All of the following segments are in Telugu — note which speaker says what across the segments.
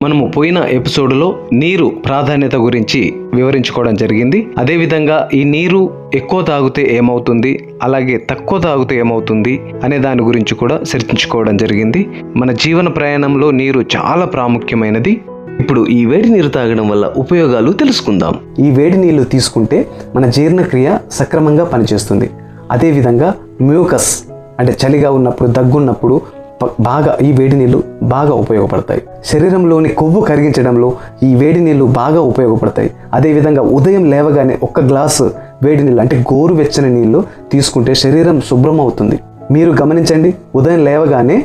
Speaker 1: మనము పోయిన ఎపిసోడ్లో నీరు ప్రాధాన్యత గురించి వివరించుకోవడం జరిగింది. అదేవిధంగా ఈ నీరు ఎక్కువ తాగితే ఏమవుతుంది, అలాగే తక్కువ తాగితే ఏమవుతుంది అనే దాని గురించి కూడా చర్చించుకోవడం జరిగింది. మన జీవన ప్రయాణంలో నీరు చాలా ప్రాముఖ్యమైనది. ఇప్పుడు ఈ వేడి నీరు తాగడం వల్ల ఉపయోగాలు తెలుసుకుందాం.
Speaker 2: ఈ వేడి నీళ్లు తీసుకుంటే మన జీర్ణక్రియ సక్రమంగా పనిచేస్తుంది. అదేవిధంగా మ్యూకస్ అంటే చలిగా ఉన్నప్పుడు, దగ్గున్నప్పుడు బాగా ఈ వేడి నీళ్ళు బాగా ఉపయోగపడతాయి. శరీరంలోని కొవ్వు కరిగించడంలో ఈ వేడి నీళ్ళు బాగా ఉపయోగపడతాయి. అదేవిధంగా ఉదయం లేవగానే 1 గ్లాసు వేడి నీళ్ళు అంటే గోరువెచ్చని నీళ్ళు తీసుకుంటే శరీరం శుభ్రం అవుతుంది. మీరు గమనించండి, ఉదయం లేవగానే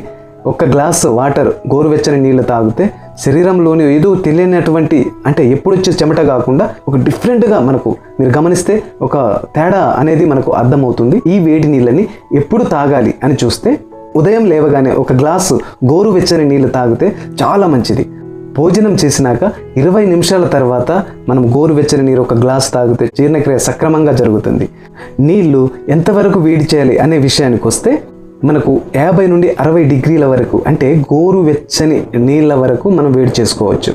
Speaker 2: 1 గ్లాసు వాటర్ గోరువెచ్చని నీళ్ళు తాగితే శరీరంలోని ఏదో తెలియనటువంటి అంటే ఎప్పుడు వచ్చే చెమట కాకుండా ఒక డిఫరెంట్గా మనకు మీరు గమనిస్తే ఒక తేడా అనేది మనకు అర్థమవుతుంది. ఈ వేడి నీళ్ళని ఎప్పుడు తాగాలి అని చూస్తే ఉదయం లేవగానే 1 గ్లాసు గోరువెచ్చని నీళ్ళు తాగితే చాలా మంచిది. భోజనం చేసినాక 20 నిమిషాల తర్వాత మనం గోరువెచ్చని నీరు 1 గ్లాసు తాగితే జీర్ణక్రియ సక్రమంగా జరుగుతుంది. నీళ్లు ఎంతవరకు వేడి చేయాలి అనే విషయానికి వస్తే మనకు 50 నుండి 60 డిగ్రీల వరకు అంటే గోరువెచ్చని నీళ్ళ వరకు మనం వేడి చేసుకోవచ్చు.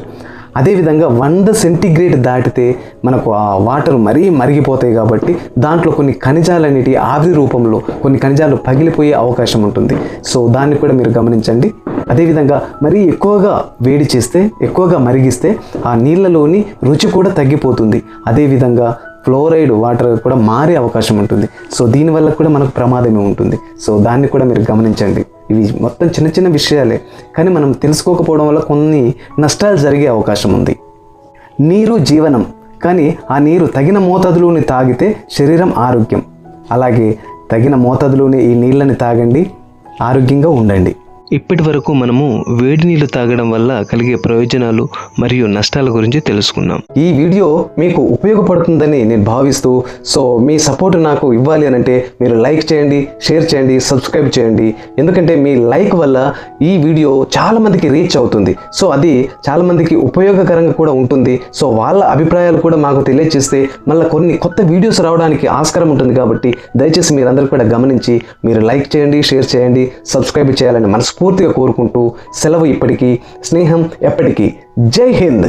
Speaker 2: అదేవిధంగా 100 సెంటీగ్రేడ్ దాటితే మనకు ఆ వాటర్ మరీ మరిగిపోతాయి కాబట్టి దాంట్లో కొన్ని ఖనిజాలు అనేవి ఆవిరి రూపంలో కొన్ని ఖనిజాలు పగిలిపోయే అవకాశం ఉంటుంది. సో దాన్ని కూడా మీరు గమనించండి. అదేవిధంగా మరీ ఎక్కువగా వేడి చేస్తే, ఎక్కువగా మరిగిస్తే ఆ నీళ్ళలోని రుచి కూడా తగ్గిపోతుంది. అదేవిధంగా ఫ్లోరైడ్ వాటర్ కూడా మారే అవకాశం ఉంటుంది. సో దీనివల్ల కూడా మనకు ప్రమాదమే ఉంటుంది. సో దాన్ని కూడా మీరు గమనించండి. ఇవి మొత్తం చిన్న చిన్న విషయాలే, కానీ మనం తెలుసుకోకపోవడం వల్ల కొన్ని నష్టాలు జరిగే అవకాశం ఉంది. నీరు జీవనం, కానీ ఆ నీరు తగిన మోతాదులోని తాగితే శరీరం ఆరోగ్యం. అలాగే తగిన మోతాదులోని ఈ నీళ్ళని తాగండి, ఆరోగ్యంగా ఉండండి.
Speaker 1: ఇప్పటి వరకు మనము వేడి నీళ్లు తాగడం వల్ల కలిగే ప్రయోజనాలు మరియు నష్టాల గురించి తెలుసుకున్నాం.
Speaker 2: ఈ వీడియో మీకు ఉపయోగపడుతుందని నేను భావిస్తూ, సో మీ సపోర్ట్ నాకు ఇవ్వాలి అని అంటే మీరు లైక్ చేయండి, షేర్ చేయండి, సబ్స్క్రైబ్ చేయండి. ఎందుకంటే మీ లైక్ వల్ల ఈ వీడియో చాలామందికి రీచ్ అవుతుంది. సో అది చాలామందికి ఉపయోగకరంగా కూడా ఉంటుంది. సో వాళ్ళ అభిప్రాయాలు కూడా మాకు తెలియజేస్తే మళ్ళీ కొన్ని కొత్త వీడియోస్ రావడానికి ఆస్కారం ఉంటుంది. కాబట్టి దయచేసి మీరందరూ కూడా గమనించి మీరు లైక్ చేయండి, షేర్ చేయండి, సబ్స్క్రైబ్ చేయాలని మనస్ఫూర్తిగా కోరుకుంటూ సెలవు. ఇప్పటికీ స్నేహం ఎప్పటికీ. జై హింద్.